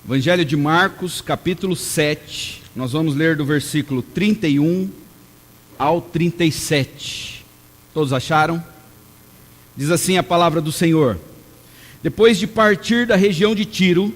Evangelho de Marcos, capítulo 7, nós vamos ler do versículo 31 ao 37. Todos acharam? Diz assim a palavra do Senhor: Depois de partir da região de Tiro,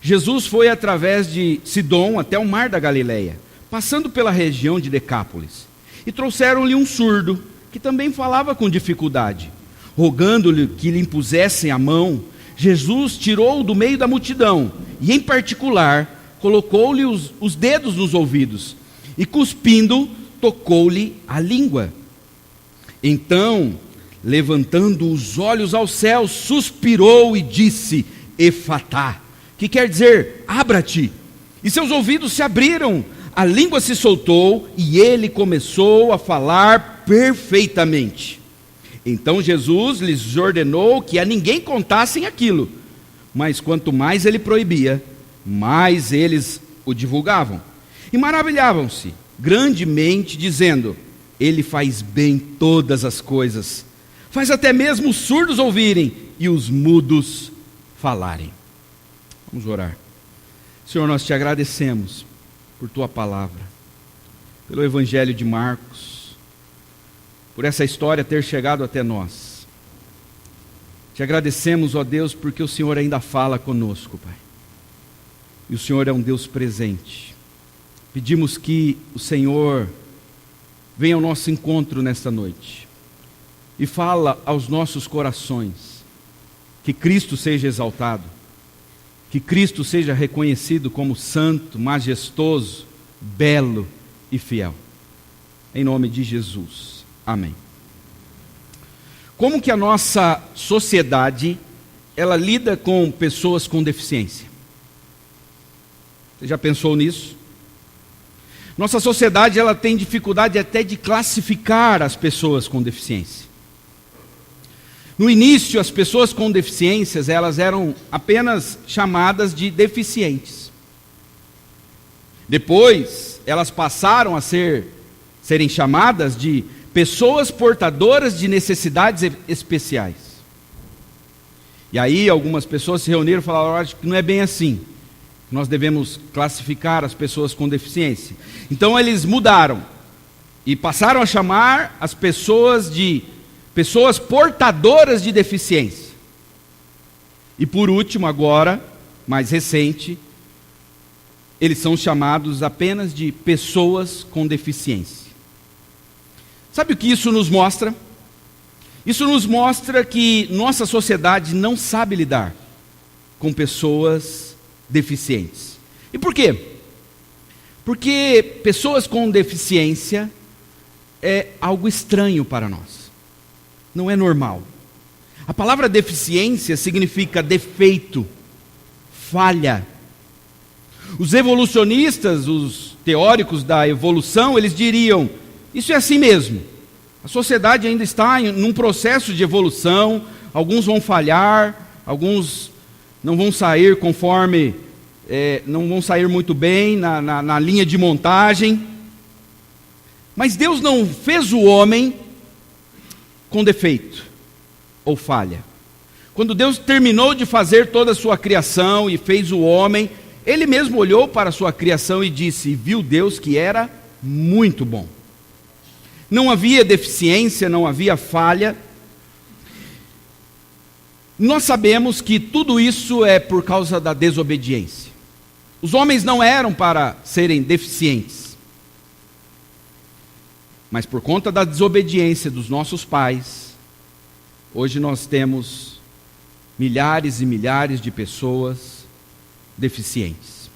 Jesus foi através de Sidom até o mar da Galileia, passando pela região de Decápolis. E trouxeram-lhe um surdo, que também falava com dificuldade. Rogando-lhe que lhe impusessem a mão, Jesus tirou-o do meio da multidão e, em particular, colocou-lhe os dedos nos ouvidos e, cuspindo, tocou-lhe a língua. Então, levantando os olhos ao céu, suspirou e disse: Efatá, que quer dizer, abra-te. E seus ouvidos se abriram, a língua se soltou e ele começou a falar perfeitamente. Então Jesus lhes ordenou que a ninguém contassem aquilo, mas quanto mais ele proibia, mais eles o divulgavam. E maravilhavam-se grandemente, dizendo: Ele faz bem todas as coisas, faz até mesmo os surdos ouvirem e os mudos falarem. Vamos orar. Senhor, nós te agradecemos por tua palavra, pelo Evangelho de Marcos, por essa história ter chegado até nós. Te agradecemos, ó Deus, porque o Senhor ainda fala conosco, Pai. E o Senhor é um Deus presente. Pedimos que o Senhor venha ao nosso encontro nesta noite e fala aos nossos corações, que Cristo seja exaltado, que Cristo seja reconhecido como santo, majestoso, belo e fiel. Em nome de Jesus. Amém. Como que a nossa sociedade, ela lida com pessoas com deficiência? Você já pensou nisso? Nossa sociedade, ela tem dificuldade até de classificar as pessoas com deficiência. No início, as pessoas com deficiências, elas eram apenas chamadas de deficientes. Depois, elas passaram a serem chamadas de pessoas portadoras de necessidades especiais. E aí algumas pessoas se reuniram e falaram: acho que não é bem assim. Nós devemos classificar as pessoas com deficiência. Então eles mudaram e passaram a chamar as pessoas de pessoas portadoras de deficiência. E por último, agora, mais recente, eles são chamados apenas de pessoas com deficiência. Sabe o que isso nos mostra? Isso nos mostra que nossa sociedade não sabe lidar com pessoas deficientes. E por quê? Porque pessoas com deficiência é algo estranho para nós. Não é normal. A palavra deficiência significa defeito, falha. Os evolucionistas, os teóricos da evolução, eles diriam: isso é assim mesmo. A sociedade ainda está num processo de evolução. Alguns vão falhar, alguns não vão sair conforme, não vão sair muito bem na linha de montagem. Mas Deus não fez o homem com defeito ou falha. Quando Deus terminou de fazer toda a sua criação e fez o homem, Ele mesmo olhou para a sua criação e disse: e viu Deus que era muito bom. Não havia deficiência, não havia falha. Nós sabemos que tudo isso é por causa da desobediência. Os homens não eram para serem deficientes, mas por conta da desobediência dos nossos pais, hoje nós temos milhares e milhares de pessoas deficientes.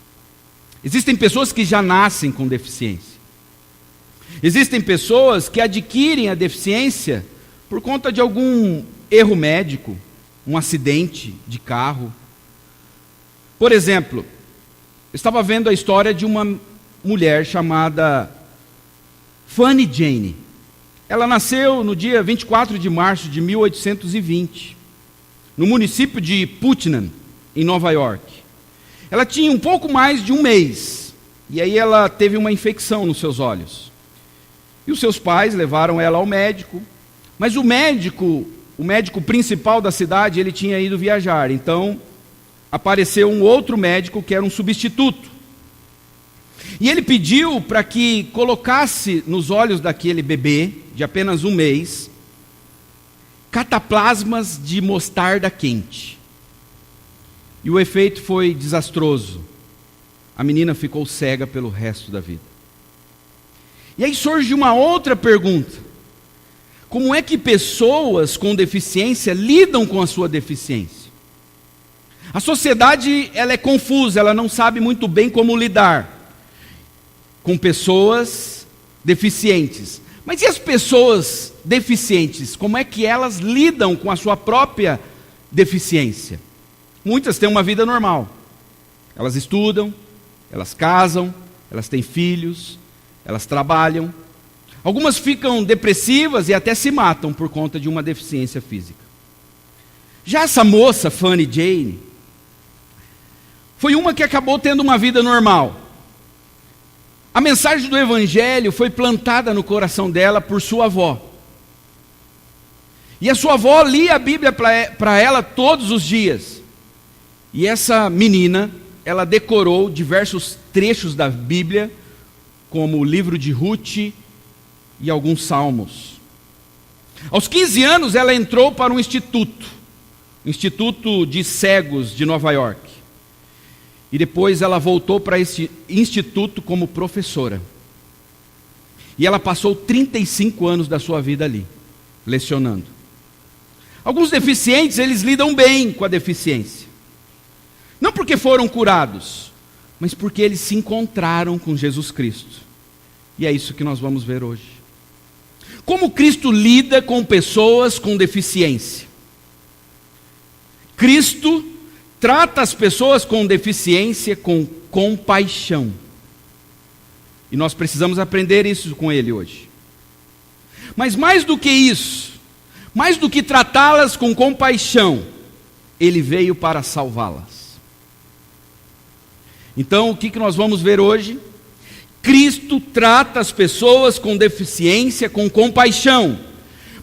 Existem pessoas que já nascem com deficiência. Existem pessoas que adquirem a deficiência por conta de algum erro médico, um acidente de carro. Por exemplo, eu estava vendo a história de uma mulher chamada Fanny Jane. Ela nasceu no dia 24 de março de 1820, no município de Putnam, em Nova York. Ela tinha um pouco mais de um mês, e aí ela teve uma infecção nos seus olhos. E os seus pais levaram ela ao médico, mas o médico principal da cidade, ele tinha ido viajar, então apareceu um outro médico que era um substituto. E ele pediu para que colocasse nos olhos daquele bebê, de apenas 1 mês, cataplasmas de mostarda quente. E o efeito foi desastroso. A menina ficou cega pelo resto da vida. E aí surge uma outra pergunta. Como é que pessoas com deficiência lidam com a sua deficiência? A sociedade, ela é confusa, ela não sabe muito bem como lidar com pessoas deficientes. Mas e as pessoas deficientes? Como é que elas lidam com a sua própria deficiência? Muitas têm uma vida normal. Elas estudam, elas casam, elas têm filhos, elas trabalham. Algumas ficam depressivas e até se matam por conta de uma deficiência física. Já essa moça, Fanny Jane, foi uma que acabou tendo uma vida normal. A mensagem do Evangelho foi plantada no coração dela por sua avó. E a sua avó lia a Bíblia para ela todos os dias. E essa menina, ela decorou diversos trechos da Bíblia, como o livro de Ruth e alguns salmos. Aos 15 anos, ela entrou para um Instituto de Cegos de Nova York. E depois ela voltou para esse instituto como professora. E ela passou 35 anos da sua vida ali, lecionando. Alguns deficientes, eles lidam bem com a deficiência. Não porque foram curados, mas porque eles se encontraram com Jesus Cristo. E é isso que nós vamos ver hoje. Como Cristo lida com pessoas com deficiência? Cristo trata as pessoas com deficiência com compaixão. E nós precisamos aprender isso com Ele hoje. Mas mais do que isso, mais do que tratá-las com compaixão, Ele veio para salvá-las. Então, o que nós vamos ver hoje? Cristo trata as pessoas com deficiência com compaixão.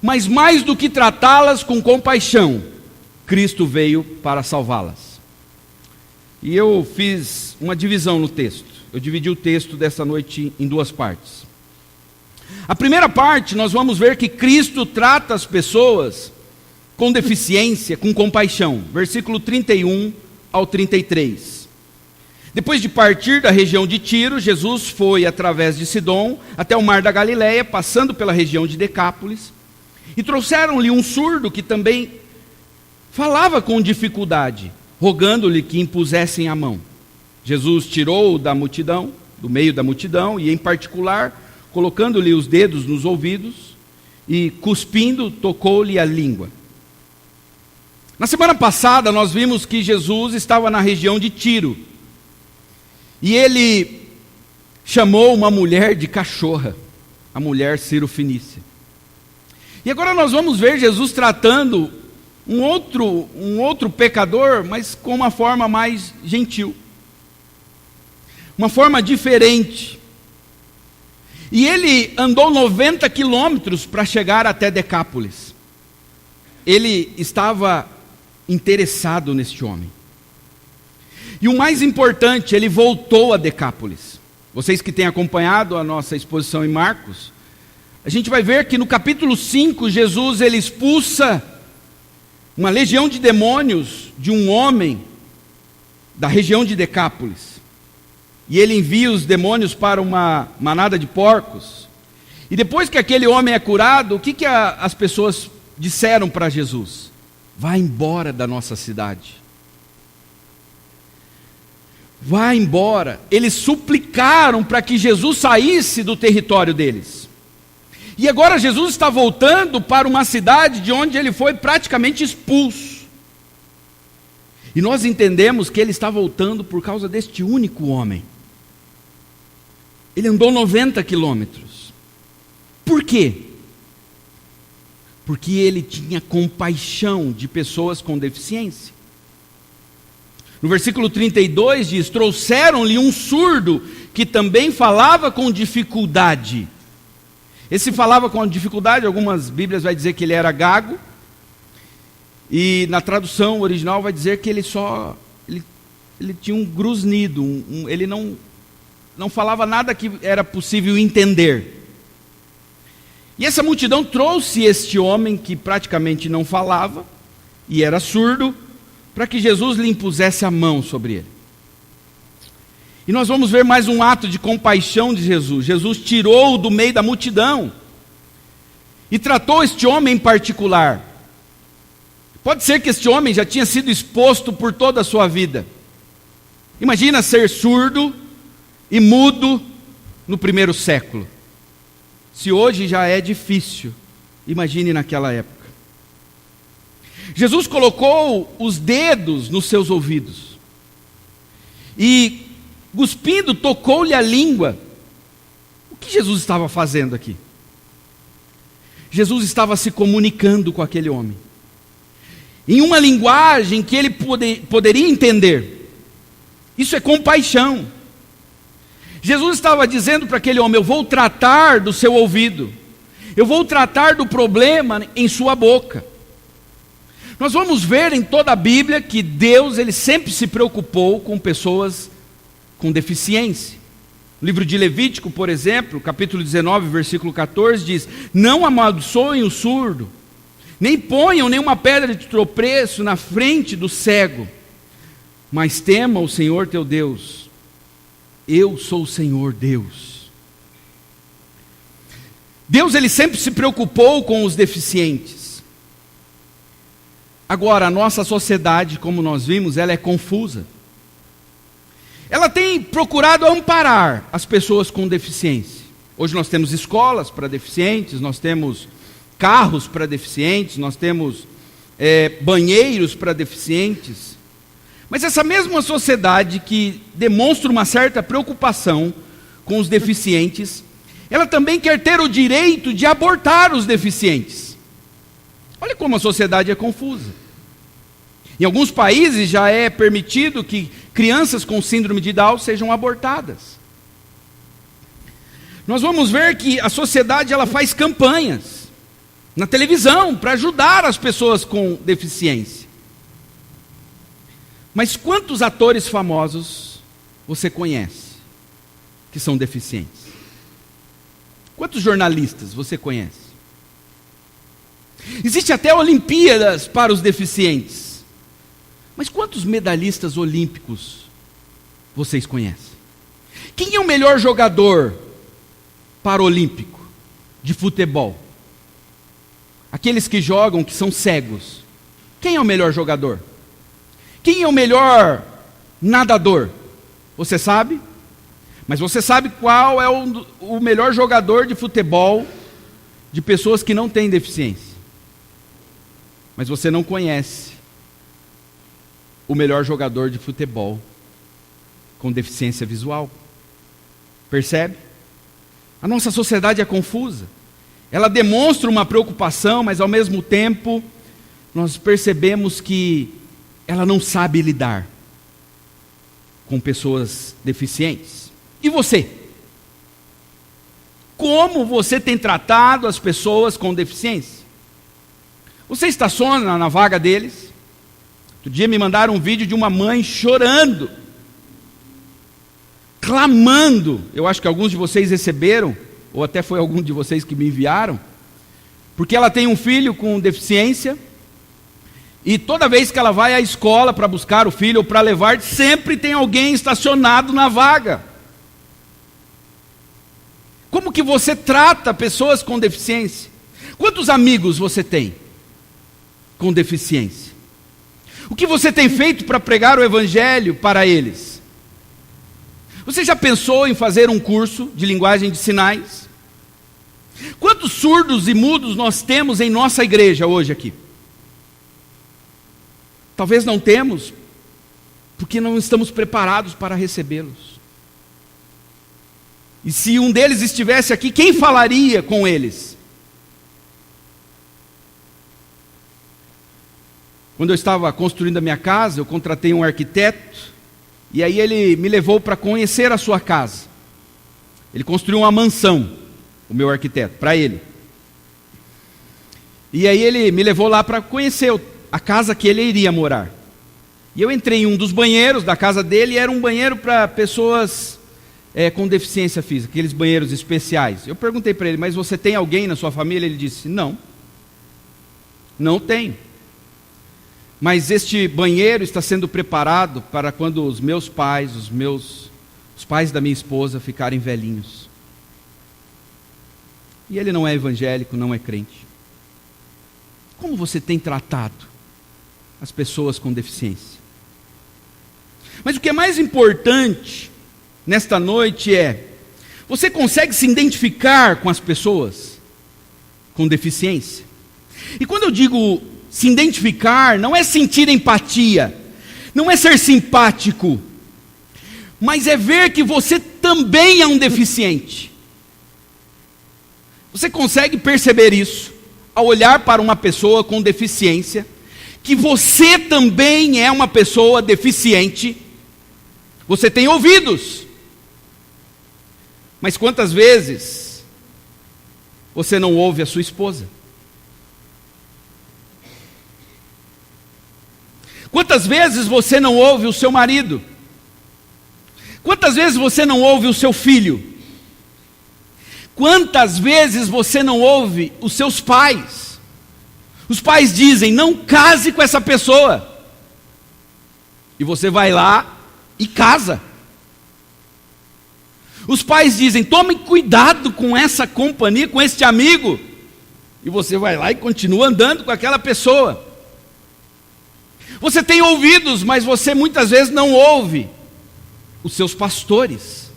Mas mais do que tratá-las com compaixão, Cristo veio para salvá-las. E eu fiz uma divisão no texto. Eu dividi o texto dessa noite em 2 partes. A primeira parte, nós vamos ver que Cristo trata as pessoas com deficiência, com compaixão. Versículo 31 ao 33. Depois de partir da região de Tiro, Jesus foi através de Sidom até o mar da Galileia, passando pela região de Decápolis. E trouxeram-lhe um surdo que também falava com dificuldade, rogando-lhe que impusessem a mão. Jesus tirou-o da multidão, do meio da multidão, e em particular, colocando-lhe os dedos nos ouvidos, e cuspindo, tocou-lhe a língua. Na semana passada, nós vimos que Jesus estava na região de Tiro, e ele chamou uma mulher de cachorra, a mulher Cirofenícia. E agora nós vamos ver Jesus tratando um outro pecador, mas com uma forma mais gentil. Uma forma diferente. E ele andou 90 quilômetros para chegar até Decápolis. Ele estava interessado neste homem. E o mais importante, ele voltou a Decápolis. Vocês que têm acompanhado a nossa exposição em Marcos, a gente vai ver que no capítulo 5, Jesus ele expulsa uma legião de demônios de um homem da região de Decápolis. E ele envia os demônios para uma manada de porcos. E depois que aquele homem é curado, o que as pessoas disseram para Jesus? Vá embora da nossa cidade. Vá embora. Eles suplicaram para que Jesus saísse do território deles. E agora Jesus está voltando para uma cidade de onde ele foi praticamente expulso. E nós entendemos que ele está voltando por causa deste único homem. Ele andou 90 quilômetros. Por quê? Porque ele tinha compaixão de pessoas com deficiência. No versículo 32 diz: trouxeram-lhe um surdo que também falava com dificuldade. Esse falava com dificuldade, algumas Bíblias vai dizer que ele era gago. E na tradução original vai dizer que ele ele tinha um grusnido, ele não falava nada que era possível entender. E essa multidão trouxe este homem que praticamente não falava e era surdo, para que Jesus lhe impusesse a mão sobre ele. E nós vamos ver mais um ato de compaixão de Jesus. Jesus tirou-o do meio da multidão e tratou este homem em particular. Pode ser que este homem já tinha sido exposto por toda a sua vida. Imagina ser surdo e mudo no primeiro século. Se hoje já é difícil, imagine naquela época. Jesus colocou os dedos nos seus ouvidos e, cuspindo, tocou-lhe a língua. O que Jesus estava fazendo aqui? Jesus estava se comunicando com aquele homem em uma linguagem que ele poderia entender. Isso é compaixão. Jesus estava dizendo para aquele homem: eu vou tratar do seu ouvido, eu vou tratar do problema em sua boca. Nós vamos ver em toda a Bíblia que Deus, ele sempre se preocupou com pessoas com deficiência. No livro de Levítico, por exemplo, capítulo 19, versículo 14, diz: não amaldiçoem o surdo, nem ponham nenhuma pedra de tropeço na frente do cego, mas tema o Senhor teu Deus. Eu sou o Senhor Deus. Deus, ele sempre se preocupou com os deficientes. Agora, a nossa sociedade, como nós vimos, ela é confusa. Ela tem procurado amparar as pessoas com deficiência. Hoje nós temos escolas para deficientes, nós temos carros para deficientes, nós temos banheiros para deficientes. Mas essa mesma sociedade que demonstra uma certa preocupação com os deficientes, ela também quer ter o direito de abortar os deficientes. Olha como a sociedade é confusa. Em alguns países já é permitido que crianças com síndrome de Down sejam abortadas. Nós vamos ver que a sociedade, ela faz campanhas na televisão para ajudar as pessoas com deficiência. Mas quantos atores famosos você conhece que são deficientes? Quantos jornalistas você conhece? Existe até Olimpíadas para os deficientes. Mas quantos medalhistas olímpicos vocês conhecem? Quem é o melhor jogador paralímpico de futebol? Aqueles que jogam, que são cegos. Quem é o melhor jogador? Quem é o melhor nadador? Você sabe? Mas você sabe qual é o melhor jogador de futebol de pessoas que não têm deficiência? Mas você não conhece o melhor jogador de futebol com deficiência visual. Percebe? A nossa sociedade é confusa. Ela demonstra uma preocupação, mas ao mesmo tempo nós percebemos que ela não sabe lidar com pessoas deficientes. E você? Como você tem tratado as pessoas com deficiência? Você estaciona na vaga deles? Outro dia me mandaram um vídeo de uma mãe chorando, clamando. Eu acho que alguns de vocês receberam, ou até foi algum de vocês que me enviaram, porque ela tem um filho com deficiência, e toda vez que ela vai à escola para buscar o filho ou para levar, sempre tem alguém estacionado na vaga. Como que você trata pessoas com deficiência? Quantos amigos você tem com deficiência? O que você tem feito para pregar o evangelho para eles? Você já pensou em fazer um curso de linguagem de sinais? Quantos surdos e mudos nós temos em nossa igreja hoje aqui? Talvez não temos, porque não estamos preparados para recebê-los. E se um deles estivesse aqui, quem falaria com eles? Quando eu estava construindo a minha casa, eu contratei um arquiteto, e aí ele me levou para conhecer a sua casa. Ele construiu uma mansão, o meu arquiteto, para ele. E aí ele me levou lá para conhecer a casa que ele iria morar. E eu entrei em um dos banheiros da casa dele, e era um banheiro para pessoas com deficiência física, aqueles banheiros especiais. Eu perguntei para ele, mas você tem alguém na sua família? Ele disse, não tenho. Mas este banheiro está sendo preparado para quando os meus pais, os pais da minha esposa ficarem velhinhos. E ele não é evangélico, não é crente. Como você tem tratado as pessoas com deficiência? Mas o que é mais importante nesta noite é: você consegue se identificar com as pessoas com deficiência? E quando eu digo se identificar, não é sentir empatia, não é ser simpático, mas é ver que você também é um deficiente. Você consegue perceber isso ao olhar para uma pessoa com deficiência, que você também é uma pessoa deficiente? Você tem ouvidos, mas quantas vezes você não ouve a sua esposa? Quantas vezes você não ouve o seu marido? Quantas vezes você não ouve o seu filho? Quantas vezes você não ouve os seus pais? Os pais dizem, não case com essa pessoa. E você vai lá e casa. Os pais dizem, tome cuidado com essa companhia, com este amigo. E você vai lá e continua andando com aquela pessoa. Você tem ouvidos, mas você muitas vezes não ouve os seus pastores.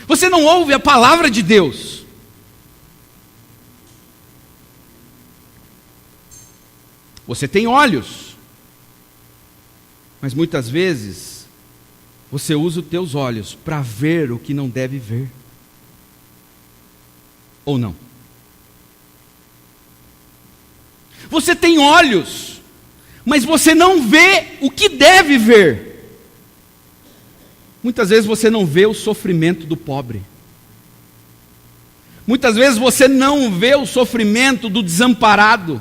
Você não ouve a palavra de Deus. Você tem olhos, mas muitas vezes você usa os teus olhos para ver o que não deve ver. Ou não? Você tem olhos, mas você não vê o que deve ver. Muitas vezes você não vê o sofrimento do pobre. Muitas vezes você não vê o sofrimento do desamparado.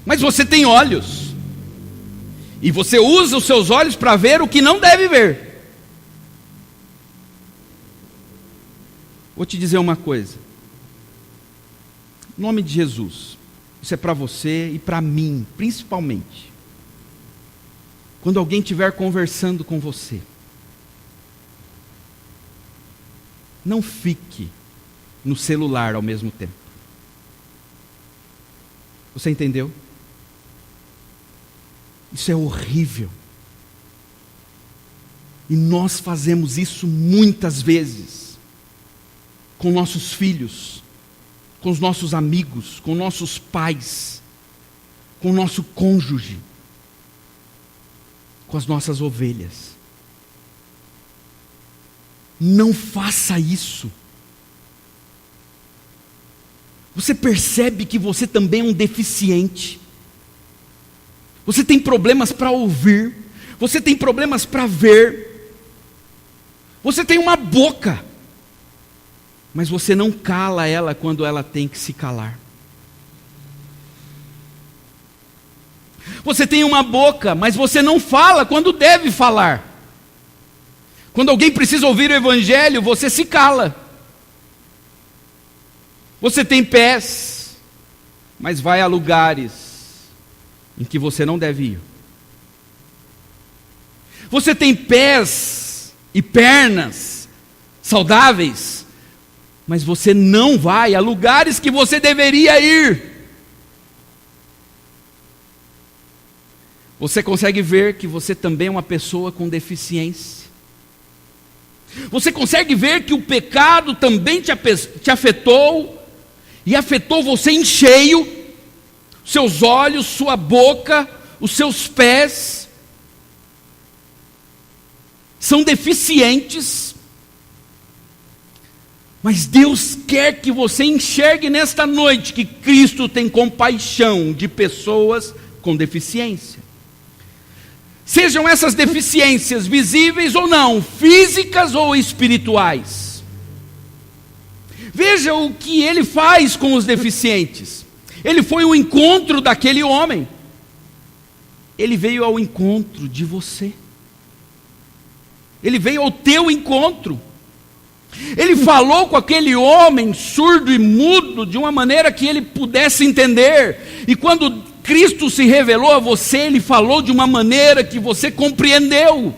Mas você tem olhos. E você usa os seus olhos para ver o que não deve ver. Vou te dizer uma coisa. Em nome de Jesus, isso é para você e para mim, principalmente. Quando alguém estiver conversando com você, não fique no celular ao mesmo tempo. Você entendeu? Isso é horrível. E nós fazemos isso muitas vezes com nossos filhos, com os nossos amigos, com nossos pais, com o nosso cônjuge, com as nossas ovelhas. Não faça isso. Você percebe que você também é um deficiente. Você tem problemas para ouvir, você tem problemas para ver, você tem uma boca, mas você não cala ela quando ela tem que se calar. Você tem uma boca, mas você não fala quando deve falar. Quando alguém precisa ouvir o evangelho, você se cala. Você tem pés, mas vai a lugares em que você não deve ir. Você tem pés e pernas saudáveis, mas você não vai a lugares que você deveria ir. Você consegue ver que você também é uma pessoa com deficiência. Você consegue ver que o pecado também te afetou, e afetou você em cheio, seus olhos, sua boca, os seus pés, são deficientes, mas Deus quer que você enxergue nesta noite que Cristo tem compaixão de pessoas com deficiência. Sejam essas deficiências visíveis ou não, físicas ou espirituais. Veja o que ele faz com os deficientes. Ele foi ao encontro daquele homem. Ele veio ao encontro de você. Ele veio ao teu encontro. Ele falou com aquele homem surdo e mudo de uma maneira que ele pudesse entender. E quando Cristo se revelou a você, Ele falou de uma maneira que você compreendeu.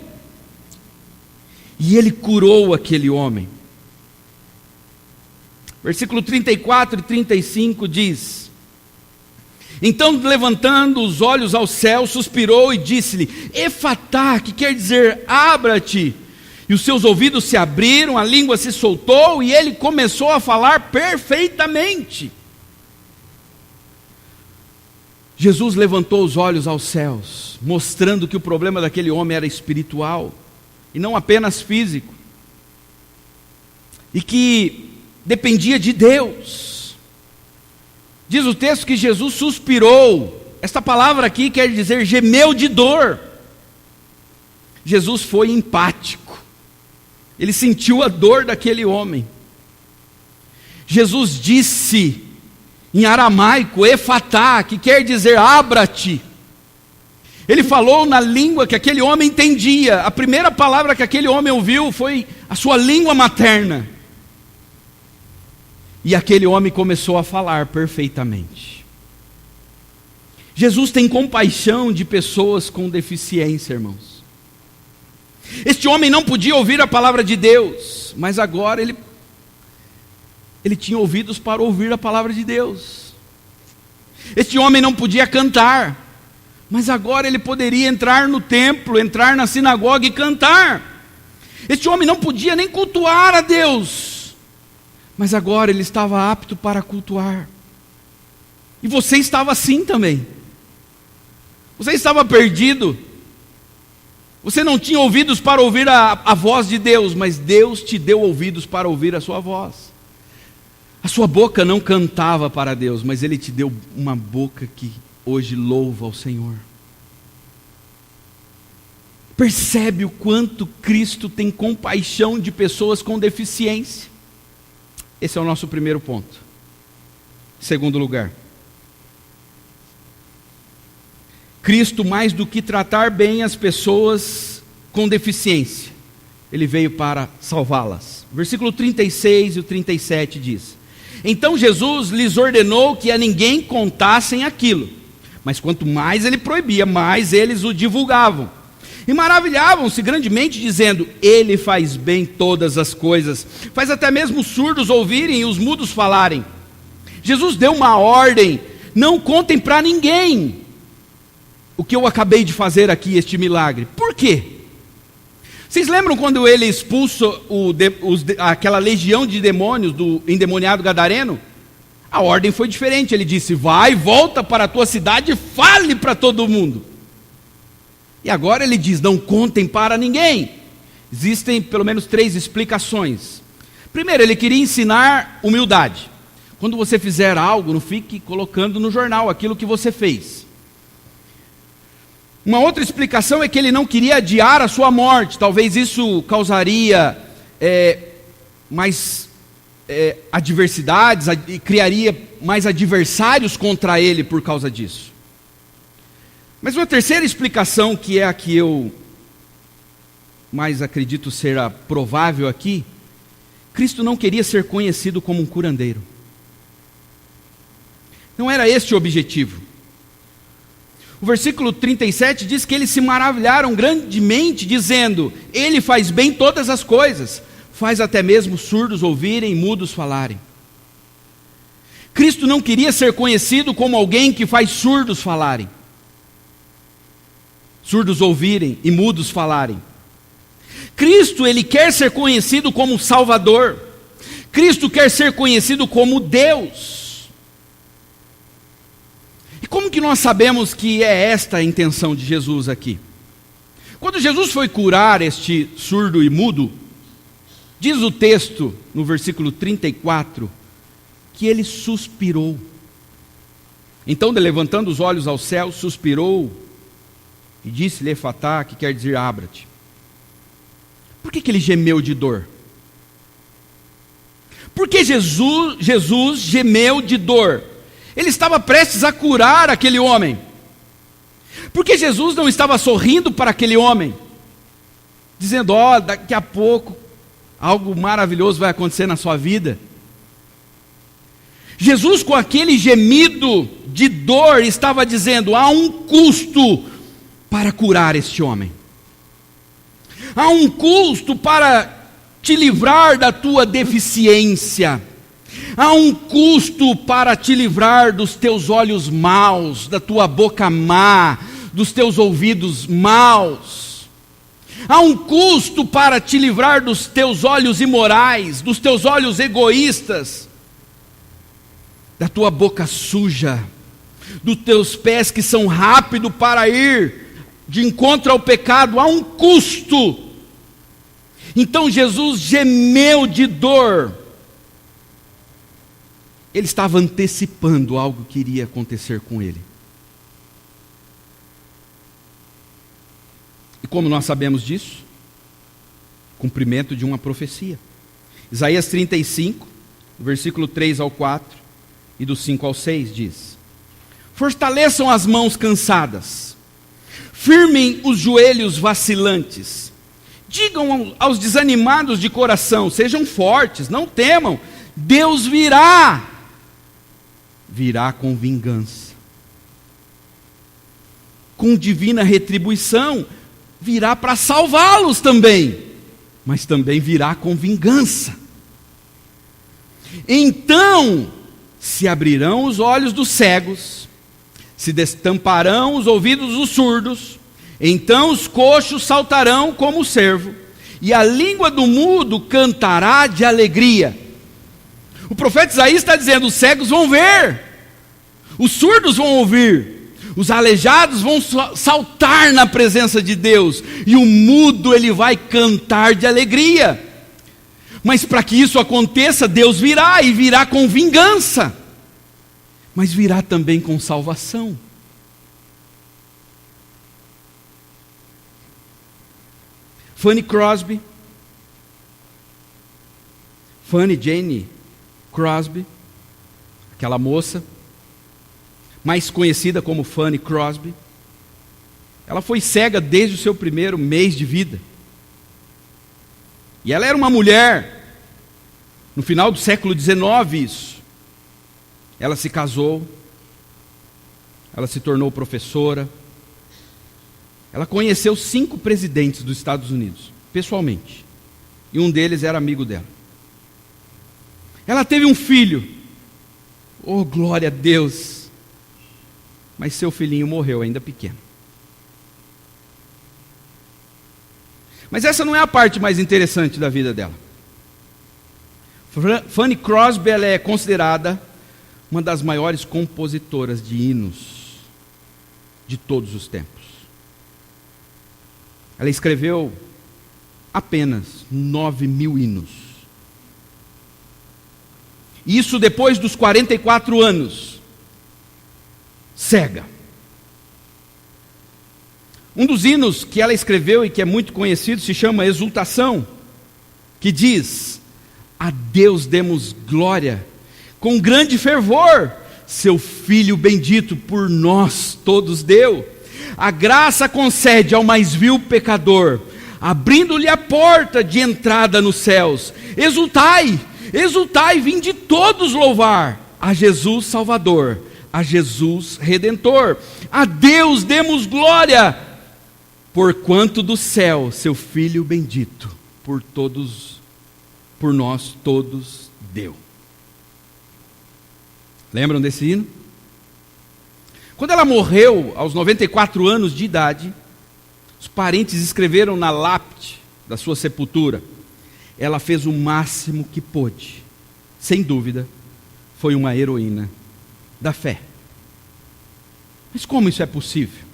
E Ele curou aquele homem. Versículo 34 e 35 diz: então, levantando os olhos ao céu, suspirou e disse-lhe: Efatá, que quer dizer abra-te. E os seus ouvidos se abriram, a língua se soltou e ele começou a falar perfeitamente. Jesus levantou os olhos aos céus, mostrando que o problema daquele homem era espiritual e não apenas físico, e que dependia de Deus. Diz o texto que Jesus suspirou. Esta palavra aqui quer dizer gemeu de dor. Jesus foi empático. Ele sentiu a dor daquele homem. Jesus disse em aramaico, efatá, que quer dizer abra-te. Ele falou na língua que aquele homem entendia. A primeira palavra que aquele homem ouviu foi a sua língua materna. E aquele homem começou a falar perfeitamente. Jesus tem compaixão de pessoas com deficiência, irmãos. Este homem não podia ouvir a palavra de Deus, mas agora ele tinha ouvidos para ouvir a palavra de Deus. Este homem não podia cantar, mas agora ele poderia entrar no templo, entrar na sinagoga e cantar. Este homem não podia nem cultuar a Deus, mas agora ele estava apto para cultuar. E você estava assim também. Você estava perdido. Você não tinha ouvidos para ouvir a voz de Deus, mas Deus te deu ouvidos para ouvir a sua voz. A sua boca não cantava para Deus, mas Ele te deu uma boca que hoje louva ao Senhor. Percebe o quanto Cristo tem compaixão de pessoas com deficiência? Esse é o nosso primeiro ponto. Segundo lugar, Cristo, mais do que tratar bem as pessoas com deficiência, Ele veio para salvá-las. Versículo 36 e o 37 diz: então Jesus lhes ordenou que a ninguém contassem aquilo, mas quanto mais Ele proibia, mais eles o divulgavam. E maravilhavam-se grandemente, dizendo: Ele faz bem todas as coisas, faz até mesmo os surdos ouvirem e os mudos falarem. Jesus deu uma ordem: não contem para ninguém o que eu acabei de fazer aqui, este milagre. Por quê? Vocês lembram quando ele expulsa aquela legião de demônios do endemoniado gadareno? A ordem foi diferente. Ele disse: vai, volta para a tua cidade e fale para todo mundo. E agora ele diz: não contem para ninguém. Existem pelo menos 3 explicações. Primeiro, ele queria ensinar humildade. Quando você fizer algo, não fique colocando no jornal aquilo que você fez. Uma outra explicação é que ele não queria adiar a sua morte. Talvez isso causaria mais adversidades e criaria mais adversários contra ele por causa disso. Mas uma terceira explicação, que é a que eu mais acredito ser a provável aqui: Cristo não queria ser conhecido como um curandeiro. Não era este o objetivo. O versículo 37 diz que eles se maravilharam grandemente, dizendo: Ele faz bem todas as coisas, faz até mesmo surdos ouvirem e mudos falarem. Cristo não queria ser conhecido como alguém que faz surdos falarem, surdos ouvirem e mudos falarem. Cristo, Ele quer ser conhecido como Salvador. Cristo quer ser conhecido como Deus. E como que nós sabemos que é esta a intenção de Jesus aqui? Quando Jesus foi curar este surdo e mudo, diz o texto no versículo 34, que ele suspirou. Então, levantando os olhos ao céu, suspirou e disse-lhe efatá, que quer dizer abra-te. Por que ele gemeu de dor? Porque Jesus gemeu de dor. Ele estava prestes a curar aquele homem. Porque Jesus não estava sorrindo para aquele homem, dizendo: ó, daqui a pouco algo maravilhoso vai acontecer na sua vida. Jesus, com aquele gemido de dor, estava dizendo: há um custo para curar este homem. Há um custo para te livrar da tua deficiência. Há um custo para te livrar dos teus olhos maus, da tua boca má, dos teus ouvidos maus. Há um custo para te livrar dos teus olhos imorais, dos teus olhos egoístas, da tua boca suja, dos teus pés que são rápidos para ir de encontro ao pecado. Há um custo. Então Jesus gemeu de dor. Ele estava antecipando algo que iria acontecer com ele. E como nós sabemos disso? Cumprimento de uma profecia. Isaías 35, versículo 3 ao 4 e do 5 ao 6 diz: fortaleçam as mãos cansadas, firmem os joelhos vacilantes, digam aos desanimados de coração: sejam fortes, não temam, Deus virá com vingança, com divina retribuição, virá para salvá-los também, mas também virá com vingança. Então se abrirão os olhos dos cegos, se destamparão os ouvidos dos surdos, então os coxos saltarão como o cervo, e a língua do mudo cantará de alegria. O profeta Isaías está dizendo: os cegos vão ver, os surdos vão ouvir, os aleijados vão saltar na presença de Deus, e o mudo ele vai cantar de alegria. Mas para que isso aconteça, Deus virá, e virá com vingança, mas virá também com salvação. Fanny Jane Crosby, aquela moça, mais conhecida como Fanny Crosby, ela foi cega desde o seu primeiro mês de vida. E ela era uma mulher, no final do século XIX isso. Ela se casou, ela se tornou professora, ela conheceu 5 presidentes dos Estados Unidos, pessoalmente, e um deles era amigo dela. Ela teve um filho, oh glória a Deus, mas seu filhinho morreu ainda pequeno. Mas essa não é a parte mais interessante da vida dela. Fanny Crosby, ela é considerada uma das maiores compositoras de hinos de todos os tempos. Ela escreveu apenas 9.000 hinos. Isso depois dos 44 anos, cega. Um dos hinos que ela escreveu e que é muito conhecido se chama Exultação, que diz: a Deus demos glória, com grande fervor, seu Filho bendito por nós todos deu. A graça concede ao mais vil pecador, abrindo-lhe a porta de entrada nos céus. Exultai, exultai, vinde todos louvar a Jesus Salvador, a Jesus Redentor. A Deus demos glória, porquanto do céu seu Filho bendito por nós todos deu. Lembram desse hino? Quando ela morreu aos 94 anos de idade, os parentes escreveram na lápide da sua sepultura: ela fez o máximo que pôde, sem dúvida, foi uma heroína da fé. Mas como isso é possível?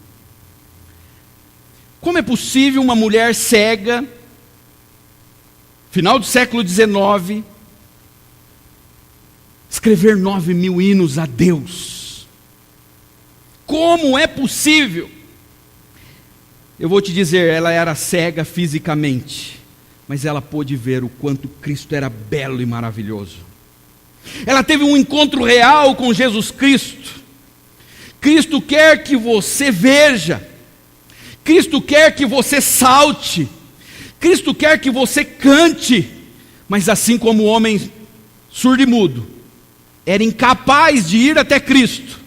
Como é possível uma mulher cega, final do século XIX, escrever 9.000 hinos a Deus? Como é possível? Eu vou te dizer, ela era cega fisicamente, mas ela pôde ver o quanto Cristo era belo e maravilhoso. Ela teve um encontro real com Jesus Cristo. Cristo quer que você veja, Cristo quer que você salte, Cristo quer que você cante, mas assim como o homem surdo e mudo era incapaz de ir até Cristo,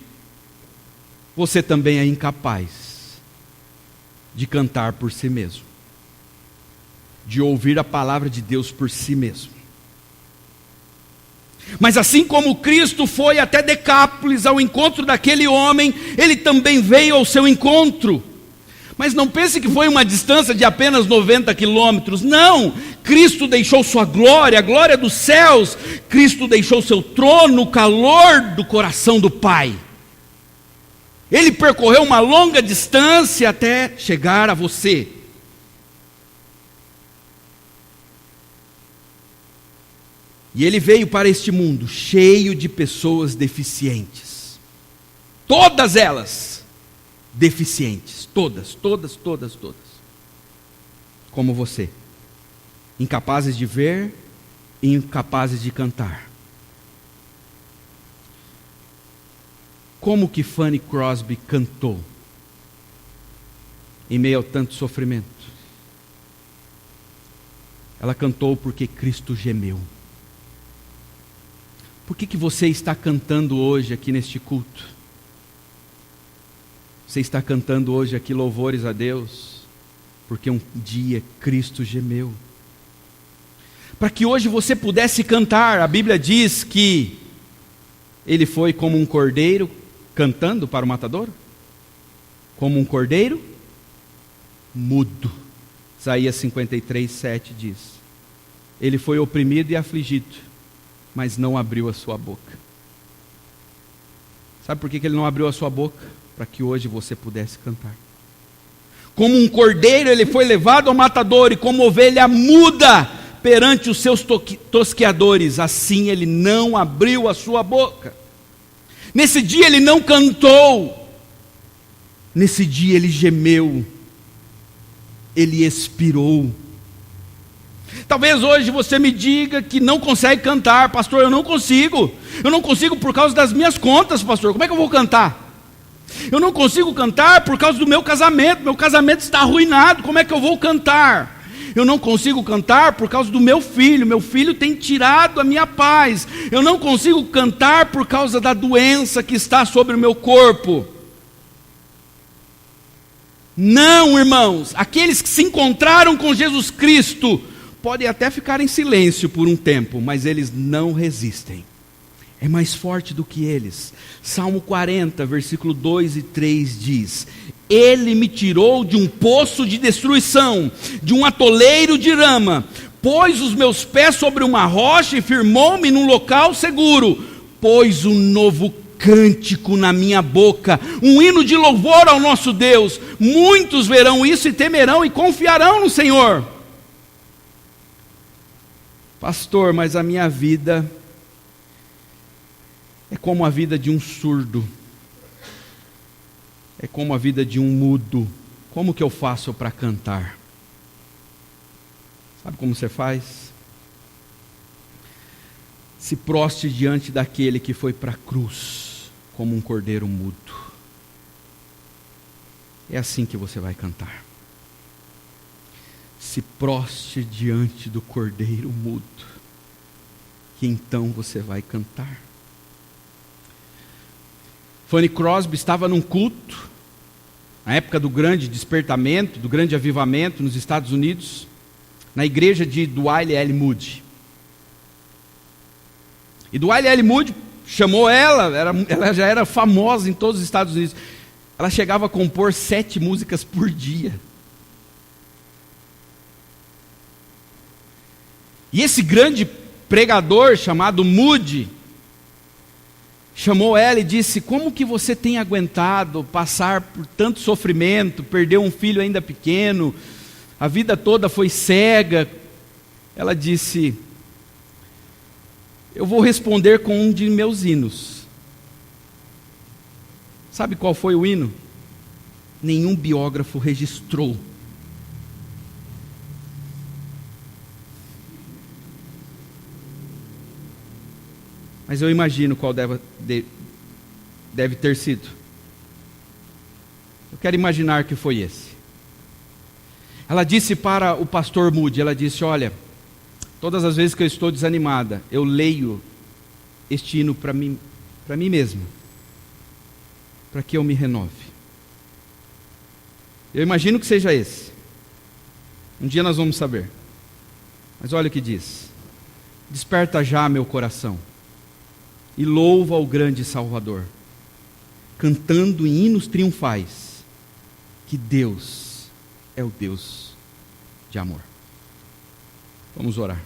você também é incapaz de cantar por si mesmo, de ouvir a palavra de Deus por si mesmo. Mas assim como Cristo foi até Decápolis ao encontro daquele homem, ele também veio ao seu encontro. Mas não pense que foi uma distância de apenas 90 quilômetros. Não, Cristo deixou sua glória, a glória dos céus. Cristo deixou seu trono, o calor do coração do Pai. Ele percorreu uma longa distância até chegar a você. E ele veio para este mundo cheio de pessoas deficientes. Todas elas deficientes. Todas. Como você. Incapazes de ver e incapazes de cantar. Como que Fanny Crosby cantou em meio a tanto sofrimento? Ela cantou porque Cristo gemeu. Por que você está cantando hoje aqui neste culto? Você está cantando hoje aqui louvores a Deus, porque um dia Cristo gemeu. Para que hoje você pudesse cantar, a Bíblia diz que ele foi como um cordeiro cantando para o matadouro, como um cordeiro mudo. Isaías 53:7 diz: ele foi oprimido e afligido, mas não abriu a sua boca. Sabe por que ele não abriu a sua boca? Para que hoje você pudesse cantar. Como um cordeiro ele foi levado ao matador, e como ovelha muda perante os seus tosqueadores, assim ele não abriu a sua boca. Nesse dia ele não cantou, nesse dia ele gemeu, ele expirou. Talvez hoje você me diga que não consegue cantar. Pastor, eu não consigo por causa das minhas contas, pastor. Como é que eu vou cantar? Eu não consigo cantar por causa do meu casamento está arruinado. Como é que eu vou cantar? Eu não consigo cantar por causa do meu filho tem tirado a minha paz. Eu não consigo cantar por causa da doença que está sobre o meu corpo. Não, irmãos, aqueles que se encontraram com Jesus Cristo podem até ficar em silêncio por um tempo, mas eles não resistem. É mais forte do que eles. Salmo 40, versículo 2 e 3 diz: ele me tirou de um poço de destruição, de um atoleiro de lama, pôs os meus pés sobre uma rocha e firmou-me num local seguro, pôs um novo cântico na minha boca, um hino de louvor ao nosso Deus. Muitos verão isso e temerão e confiarão no Senhor. Pastor, mas a minha vida é como a vida de um surdo, é como a vida de um mudo. Como que eu faço para cantar? Sabe como você faz? Se proste diante daquele que foi para a cruz como um cordeiro mudo. É assim que você vai cantar. Se proste diante do cordeiro mudo, que então você vai cantar. Fanny Crosby estava num culto, na época do grande despertamento, do grande avivamento nos Estados Unidos, na igreja de Dwight L. Moody. E Dwight L. Moody chamou ela já era famosa em todos os Estados Unidos. Ela chegava a compor 7 músicas por dia. E esse grande pregador chamado Moody chamou ela e disse: como que você tem aguentado passar por tanto sofrimento, perdeu um filho ainda pequeno, a vida toda foi cega? Ela disse: eu vou responder com um de meus hinos. Sabe qual foi o hino? Nenhum biógrafo registrou. Mas eu imagino qual deve ter sido. Eu quero imaginar que foi esse. Ela disse para o pastor Moody, ela disse, olha, todas as vezes que eu estou desanimada, eu leio este hino para mim mesma, para que eu me renove. Eu imagino que seja esse. Um dia nós vamos saber. Mas olha o que diz. Desperta já meu coração e louva ao grande Salvador, cantando em hinos triunfais, que Deus é o Deus de amor. Vamos orar.